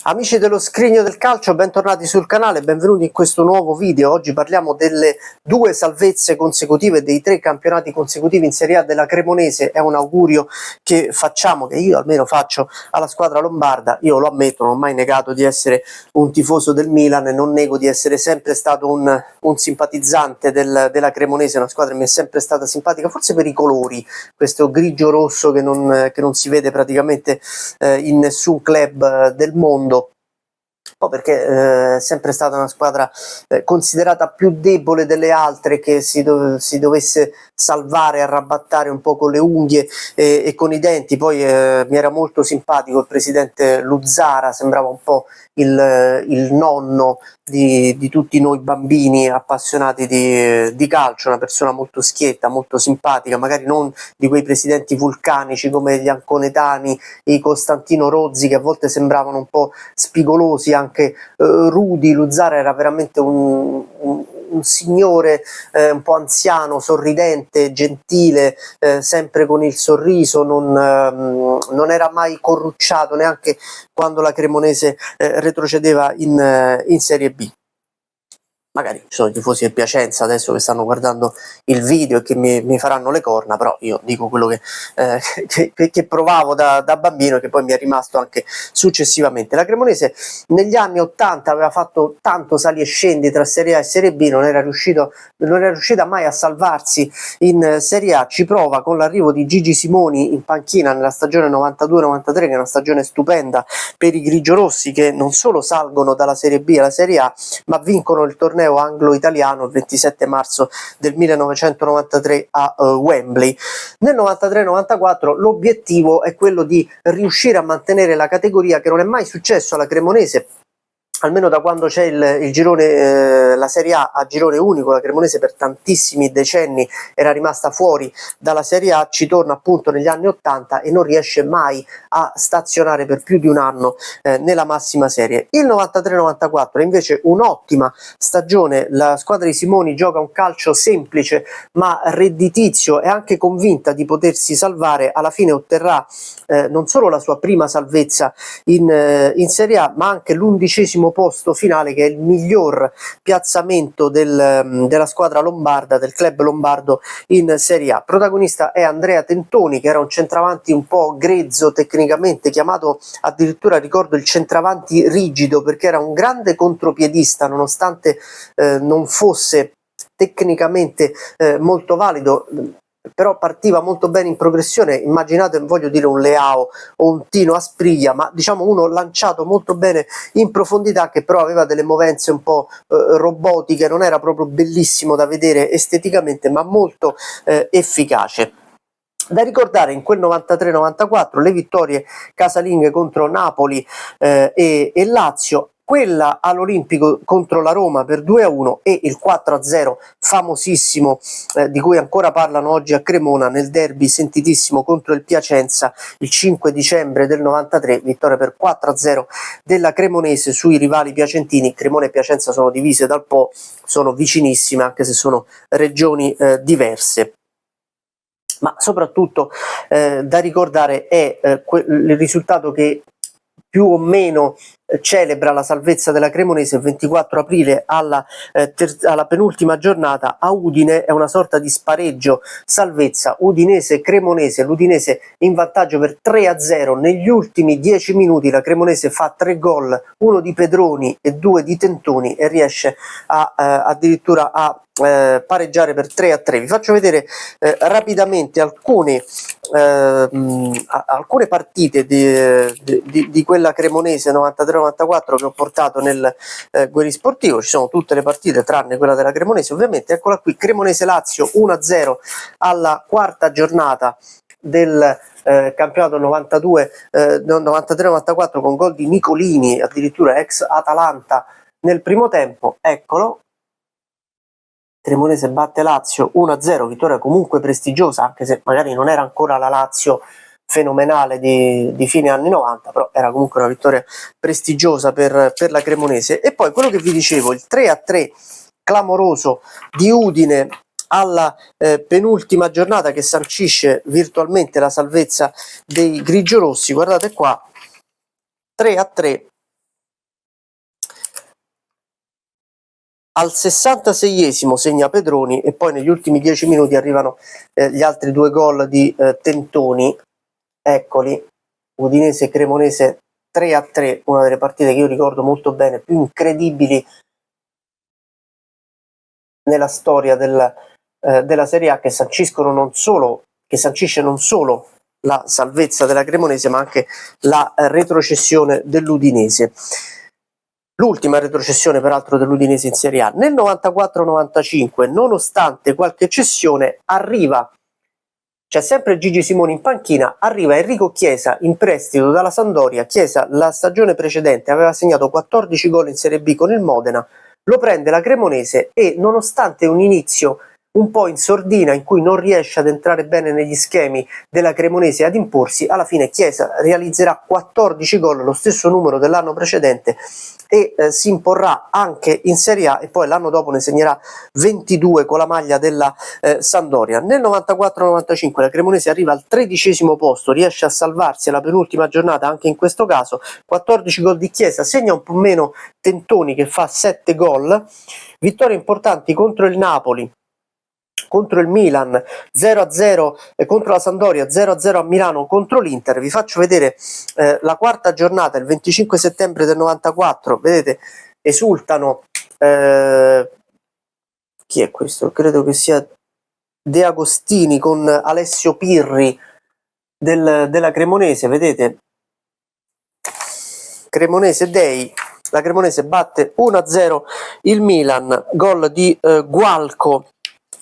Amici dello Scrigno del Calcio, bentornati sul canale, benvenuti in questo nuovo video. Oggi parliamo delle 2 salvezze consecutive, dei 3 campionati consecutivi in Serie A della Cremonese. È un augurio che facciamo, che io almeno faccio alla squadra lombarda. Io lo ammetto, non ho mai negato di essere un tifoso del Milan e non nego di essere sempre stato un simpatizzante della Cremonese, una squadra che mi è sempre stata simpatica, forse per i colori, questo grigio-rosso che non si vede praticamente in nessun club del mondo. Un po' perché è sempre stata una squadra considerata più debole delle altre, che si dovesse salvare, arrabattare un po' con le unghie e con i denti. Poi mi era molto simpatico il presidente Luzzara, sembrava un po' il nonno di tutti noi bambini appassionati di calcio, una persona molto schietta, molto simpatica, magari non di quei presidenti vulcanici come gli Anconetani, i Costantino Rozzi, che a volte sembravano un po' spigolosi, anche rudi. Luzzara era veramente un signore un po' anziano, sorridente, gentile, sempre con il sorriso, non era mai corrucciato neanche quando la Cremonese retrocedeva in Serie B. Magari ci sono i tifosi del Piacenza adesso che stanno guardando il video e che mi faranno le corna, però io dico quello che provavo da bambino e che poi mi è rimasto anche successivamente. La Cremonese negli anni 80 aveva fatto tanto sali e scendi tra Serie A e Serie B, non era riuscita mai a salvarsi in Serie A. Ci prova con l'arrivo di Gigi Simoni in panchina nella stagione 92-93, che è una stagione stupenda per i grigiorossi, che non solo salgono dalla Serie B alla Serie A, ma vincono il torneo anglo-italiano il 27 marzo del 1993 a Wembley. Nel 93-94 l'obiettivo è quello di riuscire a mantenere la categoria, che non è mai successo alla Cremonese, almeno da quando c'è il girone, la Serie A girone unico. La Cremonese per tantissimi decenni era rimasta fuori dalla Serie A, ci torna appunto negli anni 80 e non riesce mai a stazionare per più di un anno nella massima serie. Il 93-94 è invece un'ottima stagione, la squadra di Simoni gioca un calcio semplice ma redditizio, è anche convinta di potersi salvare. Alla fine otterrà non solo la sua prima salvezza in Serie A, ma anche l'11° posto finale, che è il miglior piazzamento della squadra lombarda, del club lombardo in Serie A. Protagonista è Andrea Tentoni, che era un centravanti un po' grezzo tecnicamente, chiamato addirittura, ricordo, il centravanti rigido, perché era un grande contropiedista nonostante non fosse tecnicamente molto valido. Però partiva molto bene in progressione. Immaginate, voglio dire, un Leao o un Tino Aspriglia, ma diciamo uno lanciato molto bene in profondità, che però aveva delle movenze un po' robotiche, non era proprio bellissimo da vedere esteticamente, ma molto efficace. Da ricordare in quel 93-94 le vittorie casalinghe contro Napoli e Lazio, quella all'Olimpico contro la Roma per 2-1 e il 4-0 famosissimo di cui ancora parlano oggi a Cremona nel derby sentitissimo contro il Piacenza il 5 dicembre del 93, vittoria per 4-0 della Cremonese sui rivali piacentini. Cremona e Piacenza sono divise dal Po, sono vicinissime anche se sono regioni diverse. Ma soprattutto da ricordare è il risultato che più o meno celebra la salvezza della Cremonese. Il 24 aprile alla penultima giornata a Udine, è una sorta di spareggio salvezza Udinese-Cremonese, l'Udinese in vantaggio per 3-0. Negli ultimi 10 minuti la Cremonese fa 3 gol, uno di Pedroni e 2 di Tentoni, e riesce addirittura a pareggiare per 3-3. Vi faccio vedere rapidamente alcune partite di quella Cremonese 93-94 che ho portato nel Gueri Sportivo. Ci sono tutte le partite tranne quella della Cremonese, ovviamente. Eccola qui: Cremonese-Lazio 1-0 alla quarta giornata del campionato 93-94, con gol di Nicolini, addirittura ex Atalanta, nel primo tempo. Eccolo, Cremonese batte Lazio 1-0, vittoria comunque prestigiosa, anche se magari non era ancora la Lazio fenomenale di fine anni 90, però era comunque una vittoria prestigiosa per la Cremonese. E poi quello che vi dicevo, il 3-3 clamoroso di Udine alla penultima giornata, che sancisce virtualmente la salvezza dei grigiorossi. Guardate qua, 3-3 al 66esimo segna Pedroni e poi negli ultimi 10 minuti arrivano gli altri due gol di Tentoni, eccoli, Udinese-Cremonese 3-3, una delle partite che io ricordo molto bene, più incredibili nella storia della Serie A, che sancisce non solo la salvezza della Cremonese ma anche la retrocessione dell'Udinese. L'ultima retrocessione peraltro dell'Udinese in Serie A. Nel 94-95, nonostante qualche cessione, c'è sempre Gigi Simoni in panchina, arriva Enrico Chiesa in prestito dalla Sampdoria. Chiesa la stagione precedente aveva segnato 14 gol in Serie B con il Modena, lo prende la Cremonese e nonostante un inizio un po' in sordina in cui non riesce ad entrare bene negli schemi della Cremonese e ad imporsi, alla fine Chiesa realizzerà 14 gol, lo stesso numero dell'anno precedente, e si imporrà anche in Serie A e poi l'anno dopo ne segnerà 22 con la maglia della Sampdoria. Nel 94-95 la Cremonese arriva al 13° posto, riesce a salvarsi alla penultima giornata anche in questo caso, 14 gol di Chiesa, segna un po' meno Tentoni che fa 7 gol, vittorie importanti contro il Napoli, contro il Milan 0-0, contro la Sampdoria 0-0 a Milano, contro l'Inter. Vi faccio vedere la quarta giornata, il 25 settembre del 94, vedete, esultano, chi è questo? Credo che sia De Agostini con Alessio Pirri della Cremonese, vedete, Cremonese Dei, la Cremonese batte 1-0 il Milan, gol di Gualco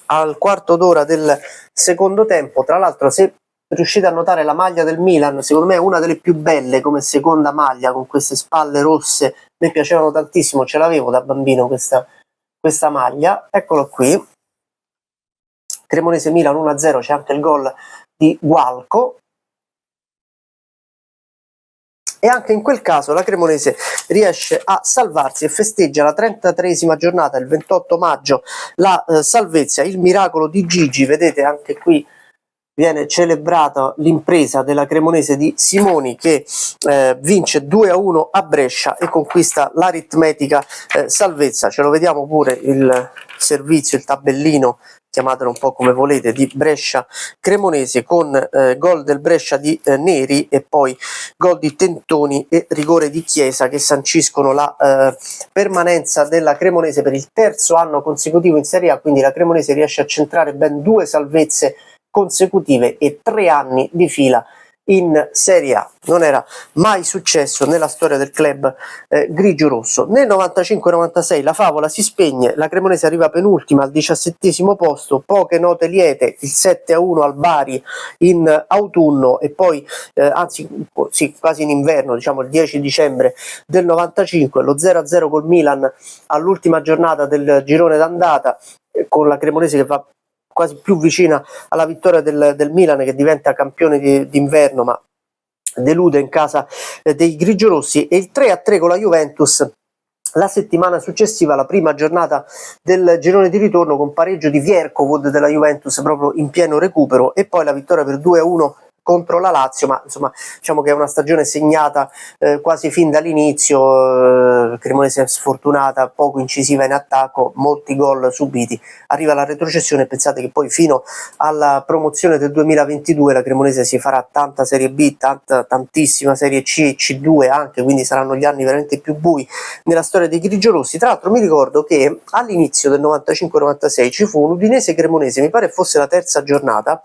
al quarto d'ora del secondo tempo. Tra l'altro, se riuscite a notare, la maglia del Milan secondo me è una delle più belle come seconda maglia, con queste spalle rosse, mi piacevano tantissimo, ce l'avevo da bambino questa maglia. Eccolo qui, Cremonese Milan 1-0, c'è anche il gol di Gualco. E anche in quel caso la Cremonese riesce a salvarsi e festeggia la 33esima giornata, il 28 maggio, la salvezza, il miracolo di Gigi. Vedete, anche qui viene celebrata l'impresa della Cremonese di Simoni, che vince 2-1 a Brescia e conquista l'aritmetica salvezza. Ce lo vediamo pure il servizio, il tabellino, chiamatelo un po' come volete, di Brescia Cremonese, con gol del Brescia di Neri e poi gol di Tentoni e rigore di Chiesa, che sanciscono la permanenza della Cremonese per il terzo anno consecutivo in Serie A. Quindi la Cremonese riesce a centrare ben 2 salvezze consecutive e 3 anni di fila in Serie A. Non era mai successo nella storia del club grigio-rosso. Nel 95-96 la favola si spegne, la Cremonese arriva penultima al 17° posto, poche note liete, il 7-1 al Bari in autunno e poi quasi in inverno, diciamo il 10 dicembre del 95, lo 0-0 col Milan all'ultima giornata del girone d'andata, con la Cremonese che va quasi più vicina alla vittoria del Milan, che diventa campione d'inverno ma delude in casa dei grigiorossi, e il 3-3 con la Juventus la settimana successiva, la prima giornata del girone di ritorno, con pareggio di Vierkovod della Juventus proprio in pieno recupero, e poi la vittoria per 2-1 contro la Lazio. Ma insomma, diciamo che è una stagione segnata quasi fin dall'inizio, Cremonese sfortunata, poco incisiva in attacco, molti gol subiti, arriva la retrocessione e pensate che poi fino alla promozione del 2022 la Cremonese si farà tanta Serie B, tantissima Serie C e C2 anche, quindi saranno gli anni veramente più bui nella storia dei grigiorossi. Tra l'altro mi ricordo che all'inizio del 95-96 ci fu un Udinese Cremonese, mi pare fosse la terza giornata,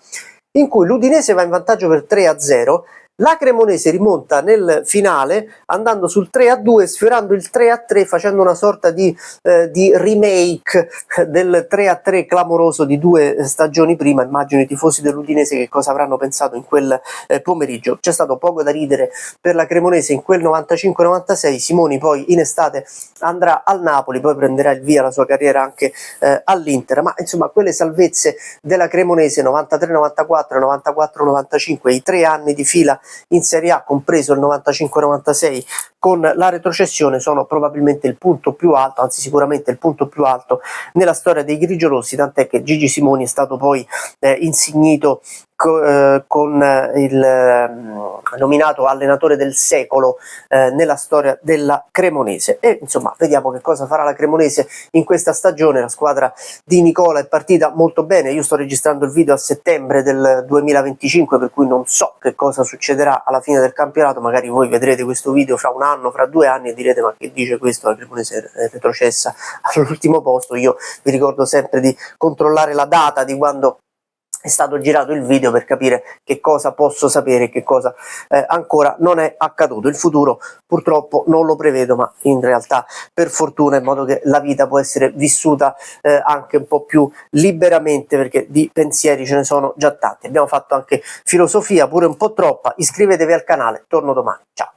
in cui l'Udinese va in vantaggio per 3-0, la Cremonese rimonta nel finale andando sul 3-2, sfiorando il 3-3, facendo una sorta di remake del 3-3 clamoroso di 2 stagioni prima. Immagino i tifosi dell'Udinese che cosa avranno pensato in quel pomeriggio. C'è stato poco da ridere per la Cremonese in quel 95-96, Simoni poi in estate andrà al Napoli, poi prenderà il via la sua carriera anche all'Inter, ma insomma quelle salvezze della Cremonese 93-94, 94-95, i 3 anni di fila in Serie A, compreso il 95-96 con la retrocessione, sono probabilmente il punto più alto, anzi sicuramente il punto più alto nella storia dei grigiorossi, tant'è che Gigi Simoni è stato poi insignito con nominato allenatore del secolo nella storia della Cremonese. E insomma vediamo che cosa farà la Cremonese in questa stagione. La squadra di Nicola è partita molto bene, io sto registrando il video a settembre del 2025, per cui non so che cosa succederà alla fine del campionato. Magari voi vedrete questo video fra un anno, fra 2 anni e direte: ma che dice questo, la Cremonese è retrocessa all'ultimo posto. Io vi ricordo sempre di controllare la data di quando è stato girato il video per capire che cosa posso sapere e che cosa ancora non è accaduto. Il futuro purtroppo non lo prevedo, ma in realtà per fortuna, in modo che la vita può essere vissuta anche un po' più liberamente, perché di pensieri ce ne sono già tanti. Abbiamo fatto anche filosofia, pure un po' troppa. Iscrivetevi al canale, torno domani, ciao.